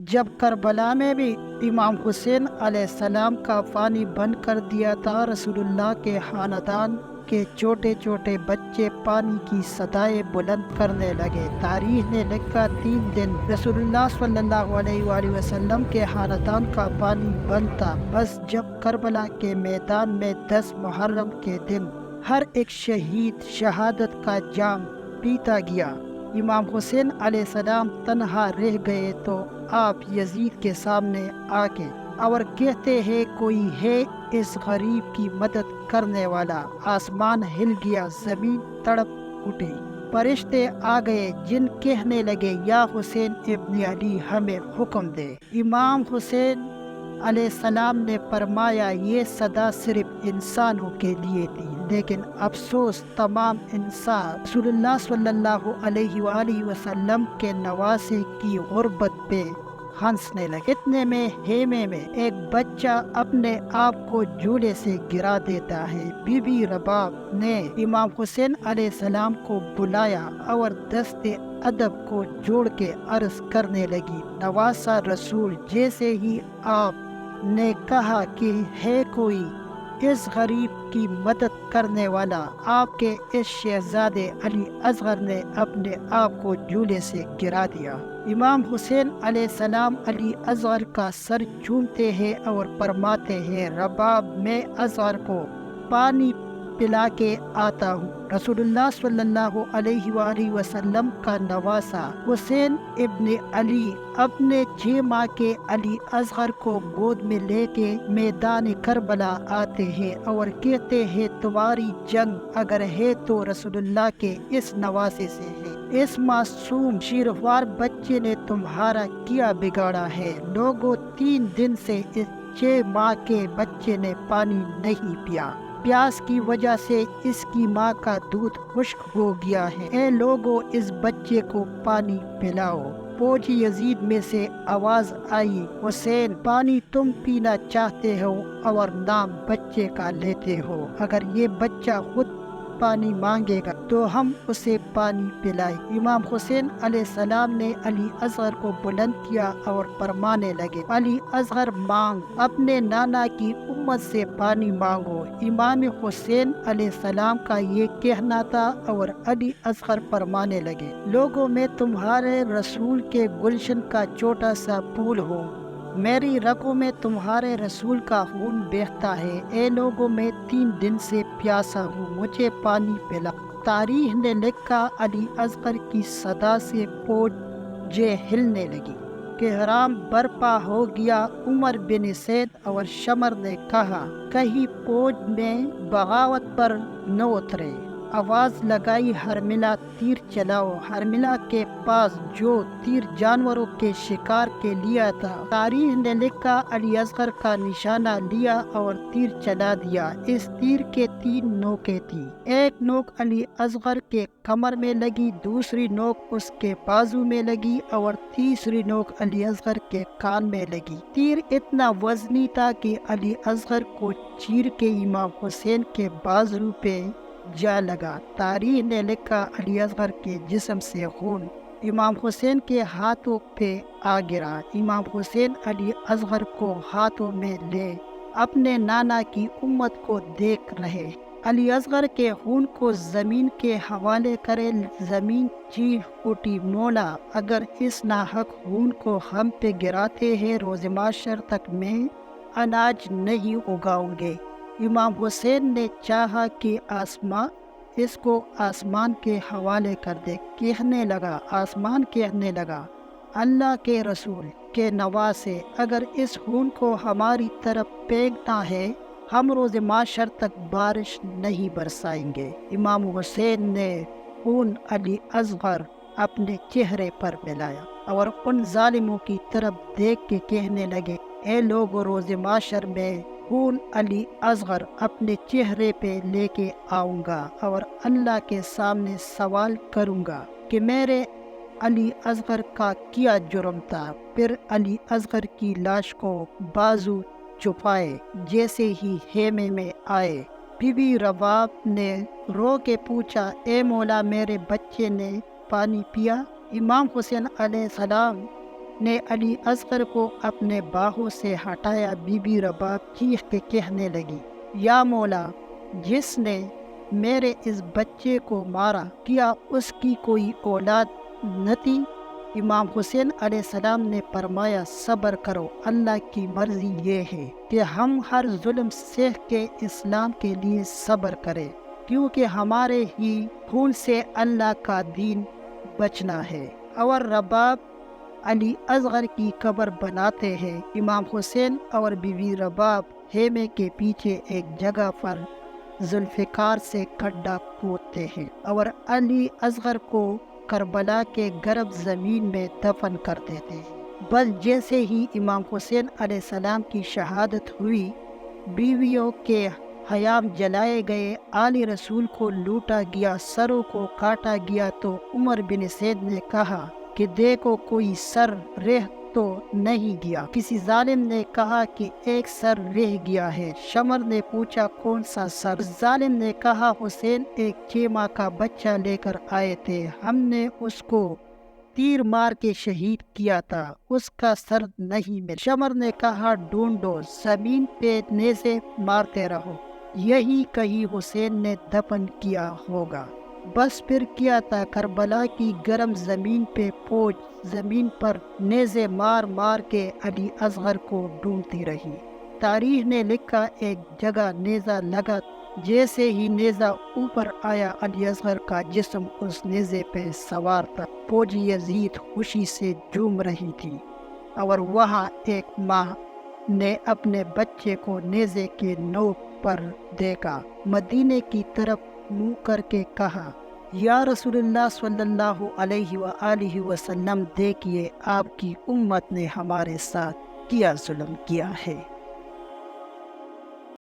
جب کربلا میں بھی امام حسین علیہ السلام کا پانی بند کر دیا تھا، رسول اللہ کے خاندان کے چھوٹے چھوٹے بچے پانی کی صدائیں بلند کرنے لگے۔ تاریخ نے لکھا 3 دن رسول اللہ صلی اللہ علیہ وآلہ وسلم کے خاندان کا پانی بند تھا۔ بس جب کربلا کے میدان میں 10 محرم کے دن ہر ایک شہید شہادت کا جام پیتا گیا، امام حسین علیہ السلام تنہا رہ گئے تو آپ یزید کے سامنے آ کے اور کہتے ہیں کوئی ہے اس غریب کی مدد کرنے والا۔ آسمان ہل گیا، زمین تڑپ اٹھی، فرشتے آ گئے جن کہنے لگے یا حسین ابن علی ہمیں حکم دے۔ امام حسین علیہ السلام نے فرمایا یہ صدا صرف انسانوں کے لیے تھی، لیکن افسوس تمام انسان رسول اللہ صلی اللہ علیہ وآلہ وسلم کے نواسے کی غربت پہ ہنسنے لگے۔ اتنے میں خیمے میں ایک بچہ اپنے آپ کو جھولے سے گرا دیتا ہے۔ بی بی رباب نے امام حسین علیہ السلام کو بلایا اور دست ادب کو جوڑ کے عرض کرنے لگی، نواسہ رسول، جیسے ہی آپ نے کہا کہ ہے کوئی اس غریب کی مدد کرنے والا، آپ کے اس شہزادے علی اصغر نے اپنے آپ کو جھولے سے گرا دیا۔ امام حسین علیہ السلام علی اصغر کا سر چومتے ہیں اور فرماتے ہیں، رباب میں اصغر کو پانی پلا کے آتا ہوں۔ رسول اللہ صلی اللہ علیہ وآلہ وسلم کا نواسہ حسین ابن علی اپنے 6 ماہ کے علی اصغر کو گود میں لے کے میدان کربلا آتے ہیں اور کہتے ہیں تمہاری جنگ اگر ہے تو رسول اللہ کے اس نواسے سے ہے، اس معصوم شیروار بچے نے تمہارا کیا بگاڑا ہے؟ لوگوں 3 دن سے اس 6 ماہ کے بچے نے پانی نہیں پیا، پیاس کی وجہ سے اس کی ماں کا دودھ خشک ہو گیا ہے، اے لوگوں اس بچے کو پانی پلاؤ۔ فوج یزید میں سے آواز آئی، حسین پانی تم پینا چاہتے ہو اور نام بچے کا لیتے ہو، اگر یہ بچہ خود پانی مانگے گا تو ہم اسے پانی پلائیں۔ امام حسین علیہ السلام نے علی اصغر کو بلند کیا اور فرمانے لگے، علی اصغر مانگ، اپنے نانا کی امت سے پانی مانگو۔ امام حسین علیہ السلام کا یہ کہنا تھا اور علی اصغر فرمانے لگے، لوگوں میں تمہارے رسول کے گلشن کا چھوٹا سا پھول ہوں، میری رگوں میں تمہارے رسول کا خون بہتا ہے، اے لوگوں میں 3 دن سے پیاسا ہوں، مجھے پانی پلا۔ تاریخ نے لکھا علی اصغر کی صدا سے فوجیں ہلنے لگی، کہرام برپا ہو گیا۔ عمر بن سعد اور شمر نے کہا کہیں فوج میں بغاوت پر نہ اترے، آواز لگائی ہرملا تیر چلاؤ۔ ہرملا کے پاس جو تیر جانوروں کے شکار کے لیا تھا، تاریخ نے لکھا علی اصغر کا نشانہ لیا اور تیر چلا دیا۔ اس تیر کے 3 نوکیں تھیں، ایک نوک علی اصغر کے کمر میں لگی، دوسری نوک اس کے بازو میں لگی اور تیسری نوک علی اصغر کے کان میں لگی۔ تیر اتنا وزنی تھا کہ علی اصغر کو چیر کے امام حسین کے بازو پہ جا لگا۔ تاریخ نے لکھا علی اصغر کے جسم سے خون امام حسین کے ہاتھوں پہ آ گرا۔ امام حسین علی اصغر کو ہاتھوں میں لے اپنے نانا کی امت کو دیکھ رہے، علی اصغر کے خون کو زمین کے حوالے کرے۔ زمین چیخ اٹھی، مولا اگر اس ناحق خون کو ہم پہ گراتے ہیں، روز محشر تک میں اناج نہیں اگاؤں گے۔ امام حسین نے چاہا کہ آسمان اس کو آسمان کے حوالے کر دے، آسمان کہنے لگا، اللہ کے رسول کے نواسے، اگر اس خون کو ہماری طرف پھینکنا ہے، ہم روز محشر تک بارش نہیں برسائیں گے۔ امام حسین نے خون علی اصغر اپنے چہرے پر ملایا اور ان ظالموں کی طرف دیکھ کے کہنے لگے، اے لوگوں روز محشر میں خون علی اصغر اپنے چہرے پہ لے کے آؤں گا اور اللہ کے سامنے سوال کروں گا کہ میرے علی اصغر کا کیا جرم تھا۔ پھر علی اصغر کی لاش کو بازو چھپائے، جیسے ہی خیمے میں آئے بی بی رباب نے رو کے پوچھا، اے مولا میرے بچے نے پانی پیا؟ امام حسین علیہ السلام نے علی اصغر کو اپنے باہوں سے ہٹایا۔ بی بی رباب چیخ کے کہنے لگی، یا مولا، جس نے میرے اس بچے کو مارا، کیا اس کی کوئی اولاد نہ تھی؟ امام حسین علیہ السلام نے فرمایا، صبر کرو، اللہ کی مرضی یہ ہے کہ ہم ہر ظلم سہ کے اسلام کے لیے صبر کریں، کیونکہ ہمارے ہی خون سے اللہ کا دین بچنا ہے۔ اور رباب علی اصغر کی قبر بناتے ہیں۔ امام حسین اور بی بی رباب خیمے کے پیچھے ایک جگہ پر ذوالفقار سے کھڈا کھودتے ہیں اور علی اصغر کو کربلا کے گرم زمین میں دفن کر دیتے ہیں۔ بس جیسے ہی امام حسین علیہ السلام کی شہادت ہوئی، بیویوں کے خیام جلائے گئے، آل رسول کو لوٹا گیا، سروں کو کاٹا گیا، تو عمر بن سعد نے کہا کہ دیکھو کوئی سر رہ تو نہیں گیا۔ کسی ظالم نے کہا کہ ایک سر رہ گیا ہے۔ شمر نے پوچھا کون سا سر؟ ظالم نے کہا حسین ایک 6 ماہ کا بچہ لے کر آئے تھے، ہم نے اس کو تیر مار کے شہید کیا تھا، اس کا سر نہیں ملا۔ شمر نے کہا ڈھونڈو، زمین پہ نیزے مارتے رہو، یہی کہیں حسین نے دفن کیا ہوگا۔ بس پھر کیا تھا، کربلا کی گرم زمین پہ فوج زمین پر نیزے مار مار کے علی اصغر کو ڈھونڈتی رہی۔ تاریخ نے لکھا ایک جگہ نیزہ لگا، جیسے ہی نیزہ اوپر آیا علی اصغر کا جسم اس نیزے پہ سوار تھا۔ فوج یزید خوشی سے جھوم رہی تھی اور وہاں ایک ماں نے اپنے بچے کو نیزے کے نوک پر دیکھا، مدینے کی طرف منہ کر کے کہا، یا رسول اللہ صلی اللہ علیہ وآلہ وسلم، دیکھیے آپ کی امت نے ہمارے ساتھ کیا ظلم کیا ہے۔